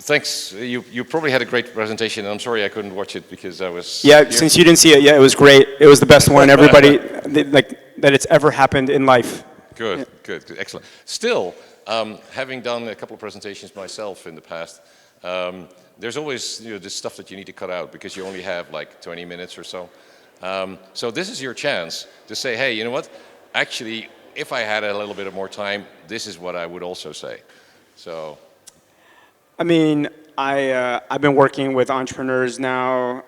Thanks. You probably had a great presentation, and I'm sorry I couldn't watch it because I was Yeah, here. since you didn't see it, yeah, it was great. It was the best one. Everybody, that it's ever happened in life. Good, Yeah. good, excellent. Still, having done a couple of presentations myself in the past, there's always this stuff that you need to cut out because you only have like 20 minutes or so. So this is your chance to say, hey, you know what? Actually, if I had a little bit of more time, this is what I would also say. So. I mean, I've been working with entrepreneurs now,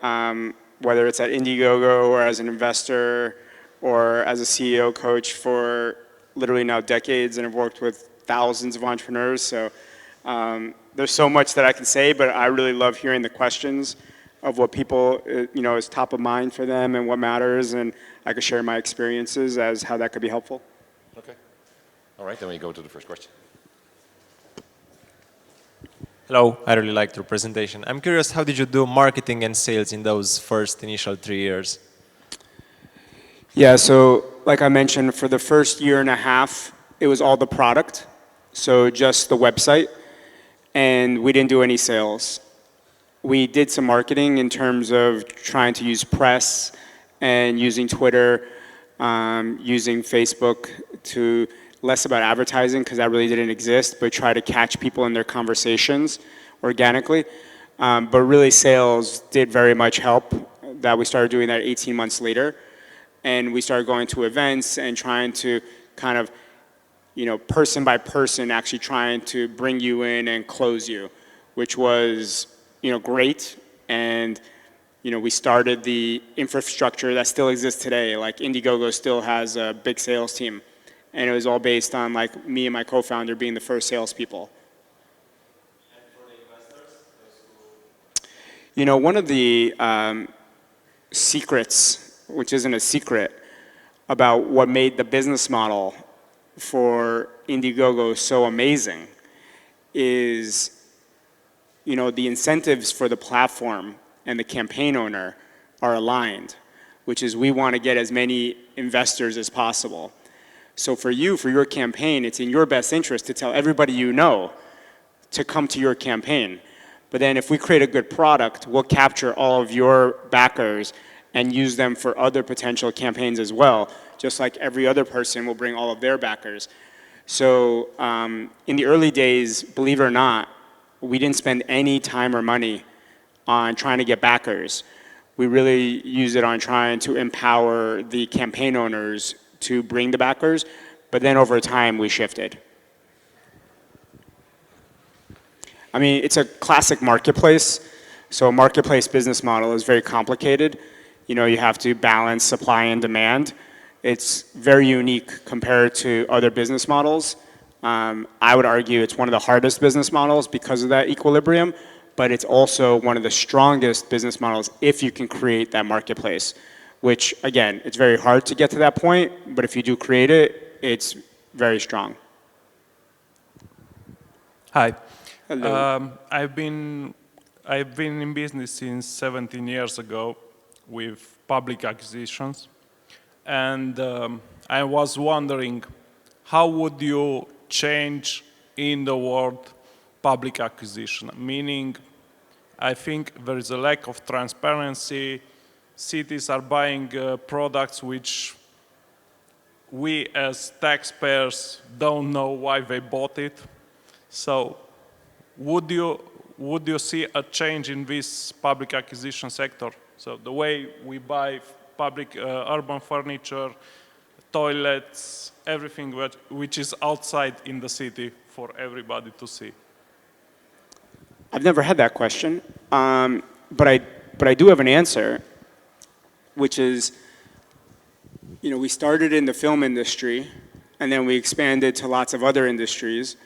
whether it's at Indiegogo or as an investor or as a CEO coach for literally now decades, and I've worked with thousands of entrepreneurs. So there's so much that I can say, but I really love hearing the questions of what people, is top of mind for them and what matters, and I could share my experiences as how that could be helpful. Okay. All right, then we go to the first question. Hello, I really liked your presentation. I'm curious, how did you do marketing and sales in those first initial 3 years? Yeah, so like I mentioned, for the first year and a half, it was all the product, so just the website, and we didn't do any sales. We did some marketing in terms of trying to use press and using Twitter, using Facebook to less about advertising because that really didn't exist, but try to catch people in their conversations organically. But really sales did very much help. That we started doing that 18 months later. And we started going to events and trying to kind of, person by person actually trying to bring you in and close you, which was, great. And, we started the infrastructure that still exists today. Like Indiegogo still has a big sales team. And it was all based on like me and my co-founder being the first salespeople. And for the investors, those who... one of the secrets, which isn't a secret, about what made the business model for Indiegogo so amazing is, the incentives for the platform and the campaign owner are aligned, which is we want to get as many investors as possible. So for you, for your campaign, it's in your best interest to tell everybody you know to come to your campaign. But then if we create a good product, we'll capture all of your backers and use them for other potential campaigns as well, just like every other person will bring all of their backers. So in the early days, believe it or not, we didn't spend any time or money on trying to get backers. We really used it on trying to empower the campaign owners to bring the backers, but then over time we shifted. I mean, it's a classic marketplace. So a marketplace business model is very complicated. You have to balance supply and demand. It's very unique compared to other business models. I would argue it's one of the hardest business models because of that equilibrium, but it's also one of the strongest business models if you can create that marketplace. Which, again, it's very hard to get to that point, but if you do create it, it's very strong. Hi. Hello. I've been in business since 17 years ago with public acquisitions, and I was wondering, how would you change in the world public acquisition? Meaning, I think there is a lack of transparency. Cities are buying products which we as taxpayers don't know why they bought it. So would you see a change in this public acquisition sector? So the way we buy public urban furniture, toilets, everything which is outside in the city for everybody to see. I've never had that question, but I do have an answer. Which is, we started in the film industry, and then we expanded to lots of other industries.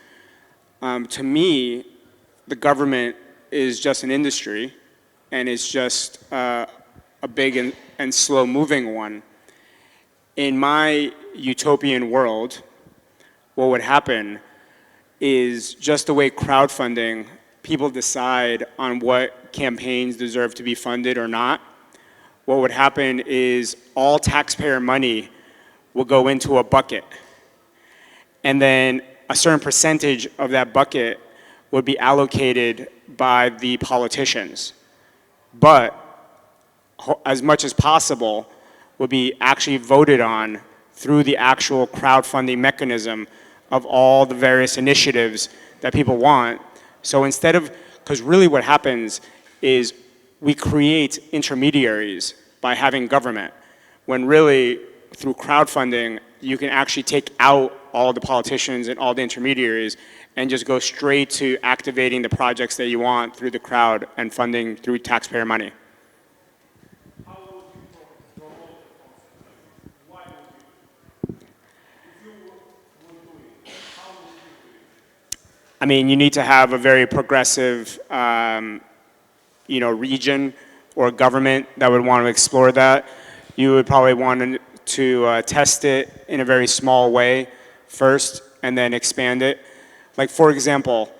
To me, the government is just an industry, and it's just a big and slow-moving one. In my utopian world, what would happen is just the way crowdfunding, people decide on what campaigns deserve to be funded or not. What would happen is all taxpayer money will go into a bucket. And then a certain percentage of that bucket would be allocated by the politicians, but as much as possible will be actually voted on through the actual crowdfunding mechanism of all the various initiatives that people want. So instead of, because really what happens is we create intermediaries by having government, when really through crowdfunding, you can actually take out all the politicians and all the intermediaries and just go straight to activating the projects that you want through the crowd and funding through taxpayer money. I mean, you need to have a very progressive, region or government that would want to explore that. You would probably want to test it in a very small way first and then expand it. Like, for example,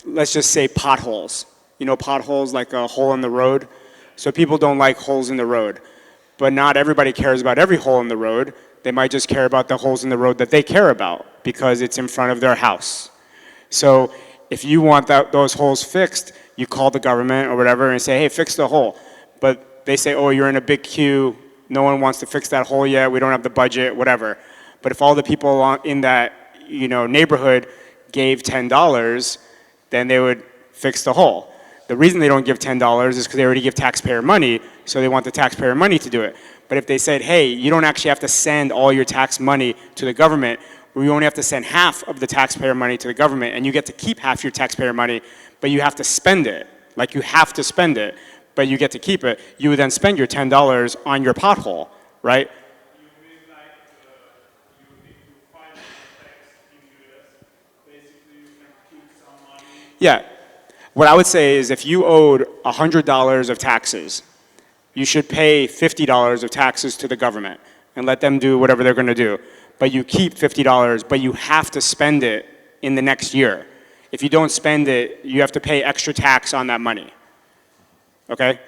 let's just say potholes. Potholes like a hole in the road. So people don't like holes in the road. But not everybody cares about every hole in the road. They might just care about the holes in the road that they care about because it's in front of their house. So if you want those holes fixed, you call the government or whatever and say, hey, fix the hole. But they say, oh, you're in a big queue. No one wants to fix that hole yet. We don't have the budget, whatever. But if all the people in that neighborhood gave $10, then they would fix the hole. The reason they don't give $10 is because they already give taxpayer money, so they want the taxpayer money to do it. But if they said, hey, you don't actually have to send all your tax money to the government, we only have to send half of the taxpayer money to the government, and you get to keep half your taxpayer money, but you have to spend it. Like, you have to spend it, but you get to keep it. You would then spend your $10 on your pothole, right? Yeah. What I would say is if you owed $100 of taxes, you should pay $50 of taxes to the government and let them do whatever they're going to do. But you keep $50, but you have to spend it in the next year. If you don't spend it, you have to pay extra tax on that money. Okay?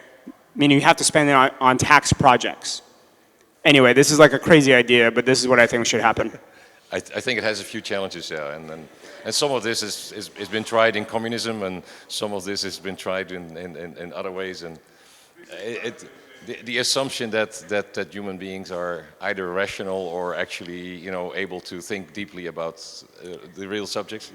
Meaning you have to spend it on tax projects. Anyway, this is like a crazy idea, but this is what I think should happen. I think it has a few challenges, yeah, and some of this has been tried in communism, and some of this has been tried in other ways, and the assumption that human beings are either rational or actually able to think deeply about the real subjects,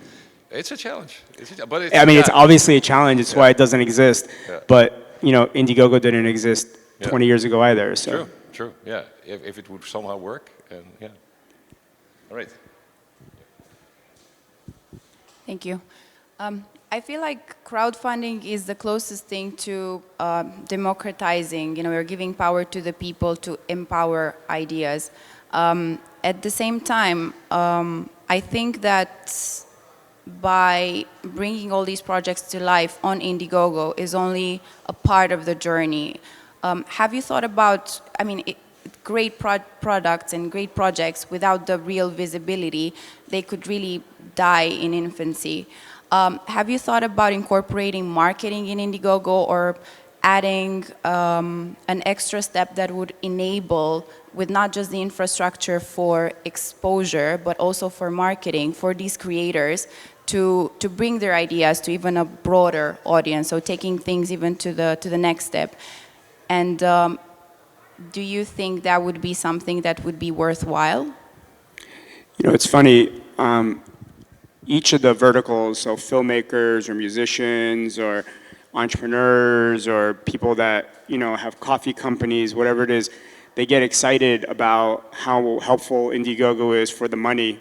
it's a challenge. But it's obviously a challenge. It's why it doesn't exist. Yeah. But Indiegogo didn't exist 20 years ago either. So. True. Yeah, if it would somehow work, and yeah. All right. Thank you. I feel like crowdfunding is the closest thing to democratizing. We're giving power to the people to empower ideas. At the same time, I think that by bringing all these projects to life on Indiegogo is only a part of the journey. Have you thought about, great products and great projects without the real visibility, they could really die in infancy. Have you thought about incorporating marketing in Indiegogo or adding an extra step that would enable, with not just the infrastructure for exposure, but also for marketing for these creators to bring their ideas to even a broader audience, so taking things even to the next step? And do you think that would be something that would be worthwhile? It's funny. Each of the verticals, so filmmakers or musicians or entrepreneurs or people that have coffee companies, whatever it is, they get excited about how helpful Indiegogo is for the money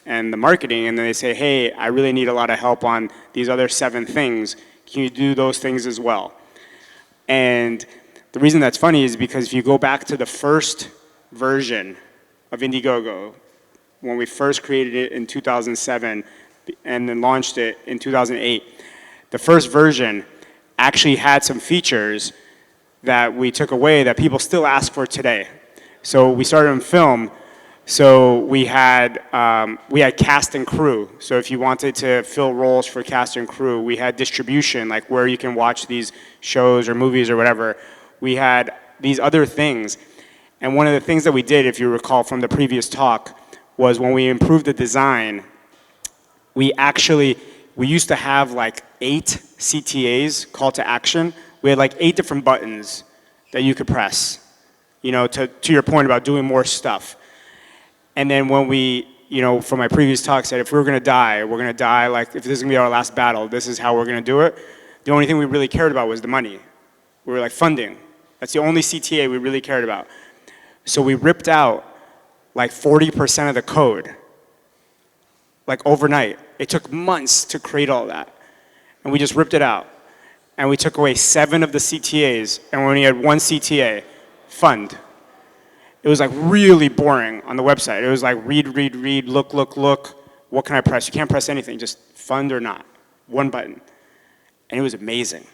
and the marketing, and then they say, hey, I really need a lot of help on these other 7 things. Can you do those things as well? And the reason that's funny is because if you go back to the first version of Indiegogo, when we first created it in 2007 and then launched it in 2008, the first version actually had some features that we took away that people still ask for today. So we started in film. So we had cast and crew. So if you wanted to fill roles for cast and crew, we had distribution, like where you can watch these shows or movies or whatever. We had these other things. And one of the things that we did, if you recall from the previous talk, was when we improved the design, we actually we used to have like 8 CTAs, call to action. We had like 8 different buttons that you could press, you know, to your point about doing more stuff. And then when we, you know, from my previous talk said, if we're gonna die, like, if this is gonna be our last battle, this is how we're gonna do it. The only thing we really cared about was the money. We were like, funding. That's the only CTA we really cared about. So we ripped out like 40% of the code, like overnight. It took months to create all that. And we just ripped it out. And we took away 7 of the CTAs, and we only had 1 CTA, fund. It was like really boring on the website. It was like read, look. What can I press? You can't press anything, just fund or not. 1 button. And it was amazing.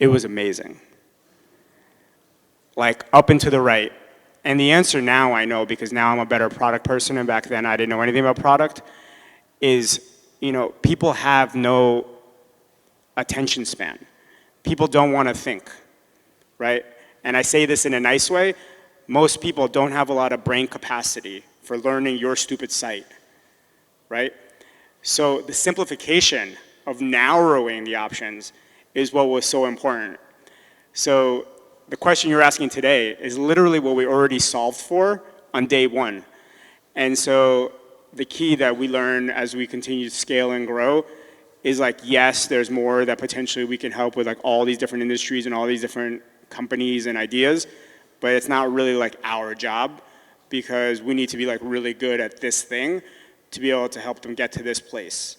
It was amazing. Like up and to the right. And the answer now I know, because now I'm a better product person, and back then I didn't know anything about product, is, you know, people have no attention span. People don't want to think, right? And I say this in a nice way. Most people don't have a lot of brain capacity for learning your stupid site, right? So the simplification of narrowing the options is what was so important. So the question you're asking today is literally what we already solved for on day 1. And so the key that we learn as we continue to scale and grow is like, yes, there's more that potentially we can help with, like all these different industries and all these different companies and ideas, but it's not really like our job, because we need to be like really good at this thing to be able to help them get to this place.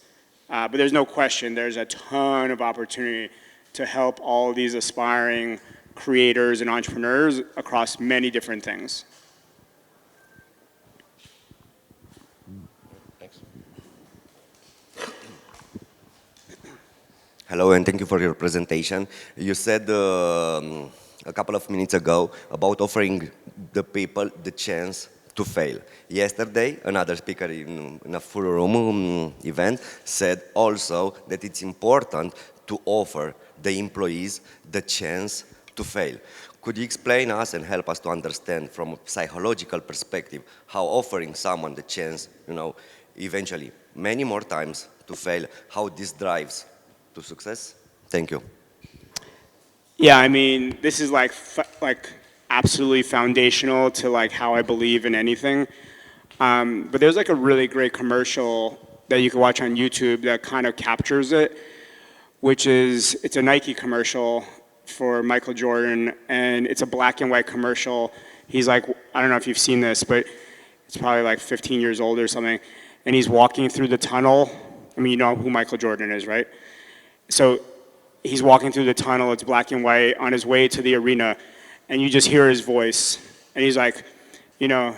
But there's no question, there's a ton of opportunity to help all these aspiring creators and entrepreneurs across many different things. Thanks. Hello, and thank you for your presentation. You said a couple of minutes ago about offering the people the chance to fail. Yesterday, another speaker in a full room event said also that it's important to offer the employees the chance to fail. Could you explain us and help us to understand from a psychological perspective how offering someone the chance, you know, eventually many more times to fail, how this drives to success? Thank you. Yeah, I mean, this is like absolutely foundational to like how I believe in anything. But there's like a really great commercial that you can watch on YouTube that kind of captures it, which is, it's a Nike commercial for Michael Jordan, and it's a black and white commercial. He's like, I don't know if you've seen this, but it's probably like 15 years old or something, and he's walking through the tunnel. I mean, you know who Michael Jordan is, right? So he's walking through the tunnel, it's black and white, on his way to the arena, and you just hear his voice, and he's like, you know,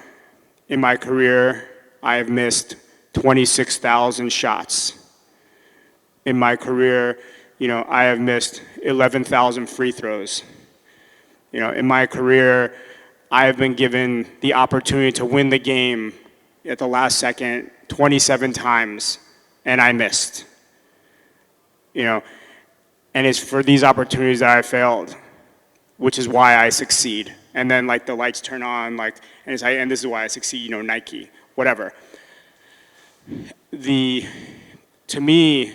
in my career, I have missed 26,000 shots. In my career, you know, I have missed 11,000 free throws. You know, in my career, I have been given the opportunity to win the game at the last second 27 times, and I missed. You know, and it's for these opportunities that I failed, which is why I succeed. And then like the lights turn on, like, and it's like, and this is why I succeed, you know, Nike, whatever. To me,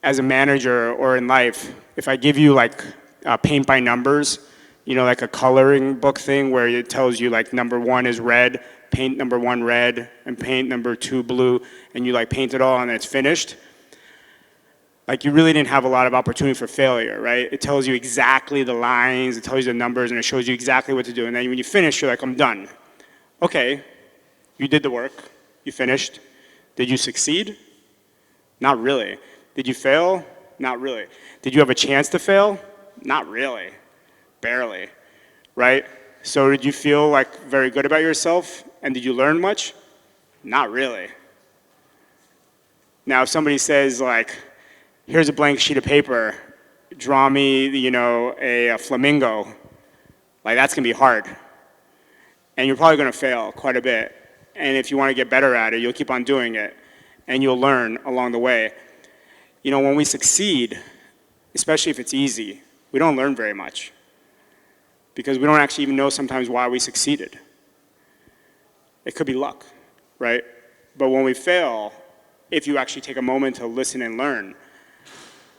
as a manager or in life, if I give you like paint by numbers, you know, like a coloring book thing where it tells you like number 1 is red, paint number 1 red, and paint number 2 blue, and you like paint it all and it's finished, like you really didn't have a lot of opportunity for failure, right? It tells you exactly the lines, it tells you the numbers, and it shows you exactly what to do. And then when you finish, you're like, I'm done. Okay, you did the work, you finished. Did you succeed? Not really. Did you fail? Not really. Did you have a chance to fail? Not really. Barely, right? So did you feel like very good about yourself? And did you learn much? Not really. Now, if somebody says like, here's a blank sheet of paper, draw me, you know, a flamingo, like that's gonna be hard. And you're probably gonna fail quite a bit. And if you wanna get better at it, you'll keep on doing it, and you'll learn along the way. You know, when we succeed, especially if it's easy, we don't learn very much, because we don't actually even know sometimes why we succeeded. It could be luck, right? But when we fail, if you actually take a moment to listen and learn.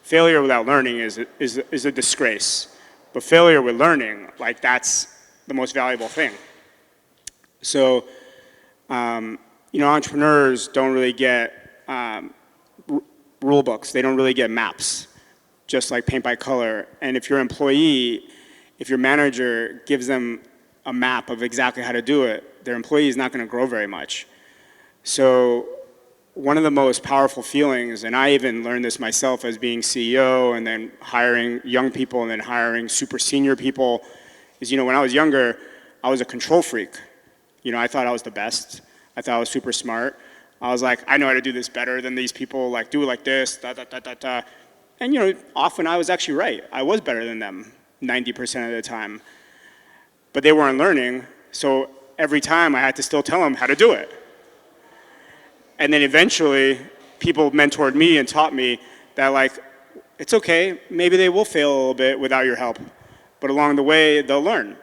Failure without learning is a disgrace. But failure with learning, like that's the most valuable thing. So, entrepreneurs don't really get rule books. They don't really get maps, just like paint by color. And if your employee, if your manager gives them a map of exactly how to do it, their employee is not going to grow very much. So one of the most powerful feelings, and I even learned this myself as being CEO and then hiring young people and then hiring super senior people, is, when I was younger, I was a control freak. I thought I was the best. I thought I was super smart. I was like, I know how to do this better than these people, like do it like this, da, da, da, da, da. And often I was actually right. I was better than them 90% of the time. But they weren't learning, so every time I had to still tell them how to do it. And then eventually, people mentored me and taught me that, like, it's okay, maybe they will fail a little bit without your help, but along the way, they'll learn.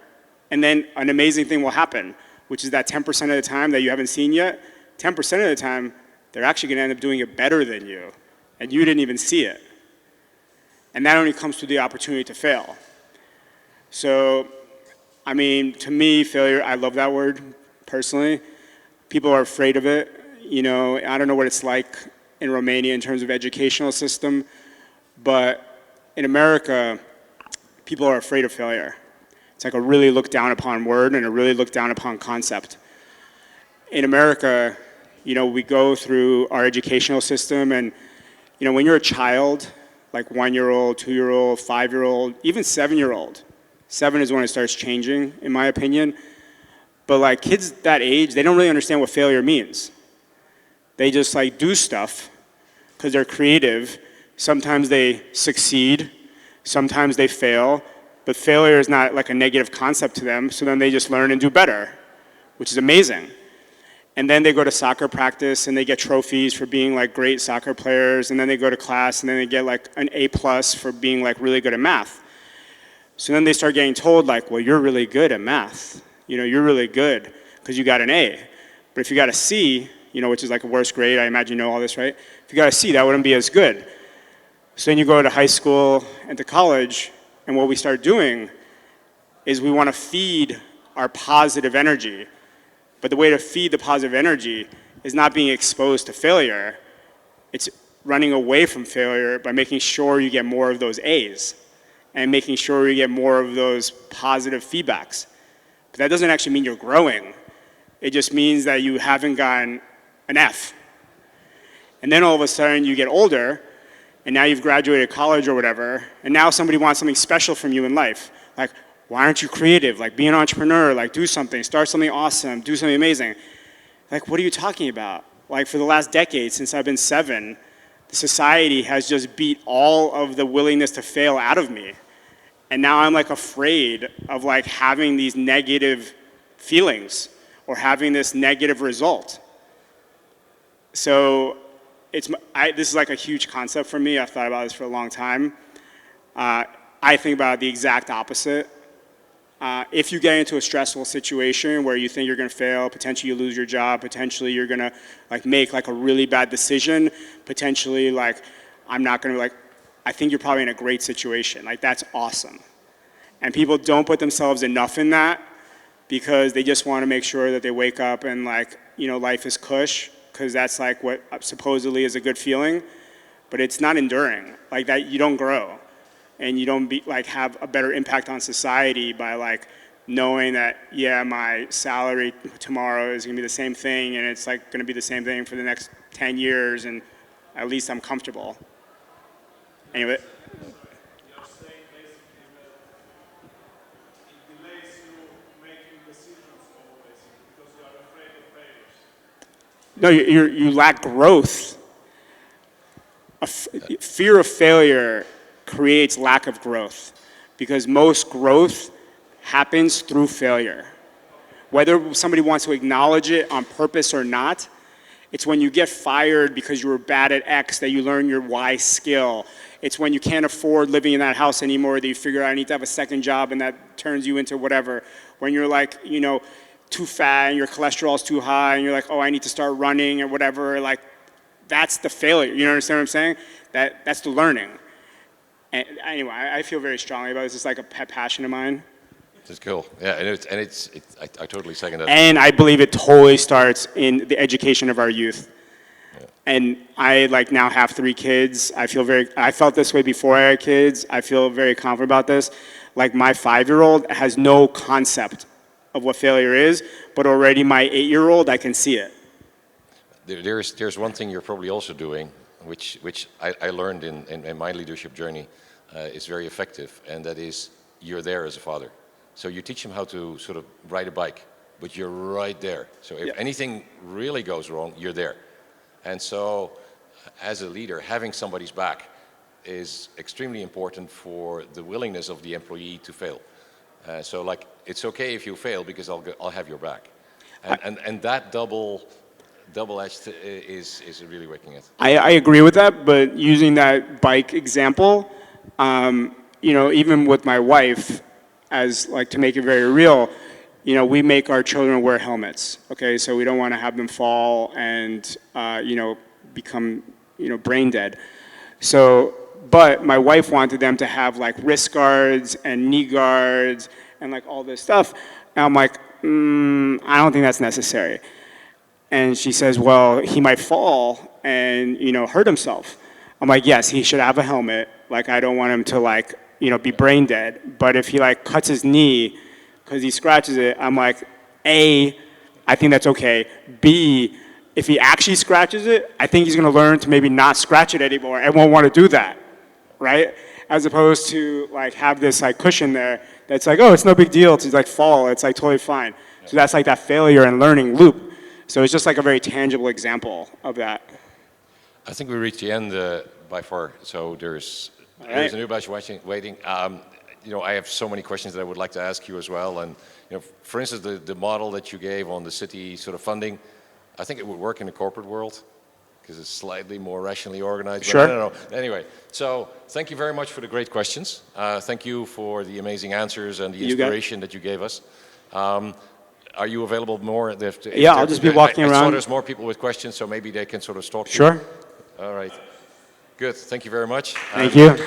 And then an amazing thing will happen, which is that 10% of the time that you haven't seen yet, 10% of the time, they're actually gonna end up doing it better than you, and you didn't even see it. And that only comes through the opportunity to fail. So, to me, failure, I love that word, personally. People are afraid of it. I don't know what it's like in Romania in terms of educational system, but in America, people are afraid of failure. It's like a really looked down upon word and a really looked down upon concept. In America, we go through our educational system, and when you're a child, like 1-year-old, 2-year-old, 5-year-old, even 7-year-old, 7 is when it starts changing, in my opinion. But like kids that age, they don't really understand what failure means. They just like do stuff because they're creative. Sometimes they succeed, sometimes they fail, but failure is not like a negative concept to them, so then they just learn and do better, which is amazing. And then they go to soccer practice and they get trophies for being like great soccer players, and then they go to class and then they get like an A+ for being like really good at math. So then they start getting told like, well, you're really good at math. You're really good because you got an A. But if you got a C, which is like a worst grade, I imagine you know all this, right? If you got a C, that wouldn't be as good. So then you go to high school and to college, and what we start doing is we want to feed our positive energy. But the way to feed the positive energy is not being exposed to failure. It's running away from failure by making sure you get more of those A's and making sure you get more of those positive feedbacks. But that doesn't actually mean you're growing. It just means that you haven't gotten an F. And then all of a sudden you get older, and now you've graduated college or whatever, and now somebody wants something special from you in life. Like, why aren't you creative? Like, be an entrepreneur, like do something, start something awesome, do something amazing. Like, what are you talking about? Like, for the last decade, since I've been 7, the society has just beat all of the willingness to fail out of me. And now I'm like afraid of like having these negative feelings or having this negative result. So this is like a huge concept for me. I've thought about this for a long time. I think about the exact opposite. If you get into a stressful situation where you think you're going to fail, potentially you lose your job, potentially you're going to like make like a really bad decision, potentially like I'm not going to like, I think you're probably in a great situation. Like that's awesome. And people don't put themselves enough in that because they just want to make sure that they wake up and like, life is cush, because that's like what supposedly is a good feeling, but it's not enduring. Like that, you don't grow. And you don't have a better impact on society by like knowing that, yeah, my salary tomorrow is gonna be the same thing, and it's like gonna be the same thing for the next 10 years, and at least I'm comfortable. Anyway. You're saying basically that it delays you making decisions always because you are afraid of failures. No, you lack growth. Fear of failure creates lack of growth because most growth happens through failure. Whether somebody wants to acknowledge it on purpose or not, it's when you get fired because you were bad at X that you learn your Y skill. It's when you can't afford living in that house anymore that you figure out I need to have a second job, and that turns you into whatever. When you're like, too fat and your cholesterol's too high and you're like, oh, I need to start running or whatever, like that's the failure. You understand what I'm saying? That's the learning. And anyway, I feel very strongly about this. It's like a pet passion of mine. It's cool. Yeah, I totally second that. And I believe it totally starts in the education of our youth. And I like now have 3 kids. I felt this way before I had kids. I feel very confident about this. Like my 5-year-old has no concept of what failure is, but already my 8-year-old, I can see it. There's one thing you're probably also doing, which I learned in my leadership journey is very effective, and that is you're there as a father. So you teach them how to sort of ride a bike, but you're right there. So if anything really goes wrong, you're there. And so as a leader, having somebody's back is extremely important for the willingness of the employee to fail. So like, it's okay if you fail because I'll have your back. And that double-edged is really working it. I agree with that, but using that bike example, you know, even with my wife, as like to make it very real, you know, we make our children wear helmets, okay? So we don't want to have them fall and, you know, become, you know, brain dead. So, but my wife wanted them to have like wrist guards and knee guards and like all this stuff. And I'm like, I don't think that's necessary. And she says, well, he might fall and, you know, hurt himself. I'm like, yes, he should have a helmet. Like, I don't want him to like, you know, be brain dead. But if he like cuts his knee because he scratches it, I'm like, A, I think that's okay. B, if he actually scratches it, I think he's going to learn to maybe not scratch it anymore and won't want to do that, right? As opposed to like have this like cushion there that's like, oh, it's no big deal to like fall. It's like totally fine. So that's like that failure and learning loop. So it's just like a very tangible example of that. I think we reached the end by far. So there's a new batch waiting. You know, I have so many questions that I would like to ask you as well. And you know, for instance, the model that you gave on the city sort of funding, I think it would work in the corporate world because it's slightly more rationally organized. Sure. But I don't know. Anyway, so thank you very much for the great questions. Thank you for the amazing answers and the inspiration that you gave us. Are you available more? Yeah, I'll just be walking I around. saw there's more people with questions, so maybe they can sort of stalk you. Sure. All right. Good. Thank you very much. Thank you.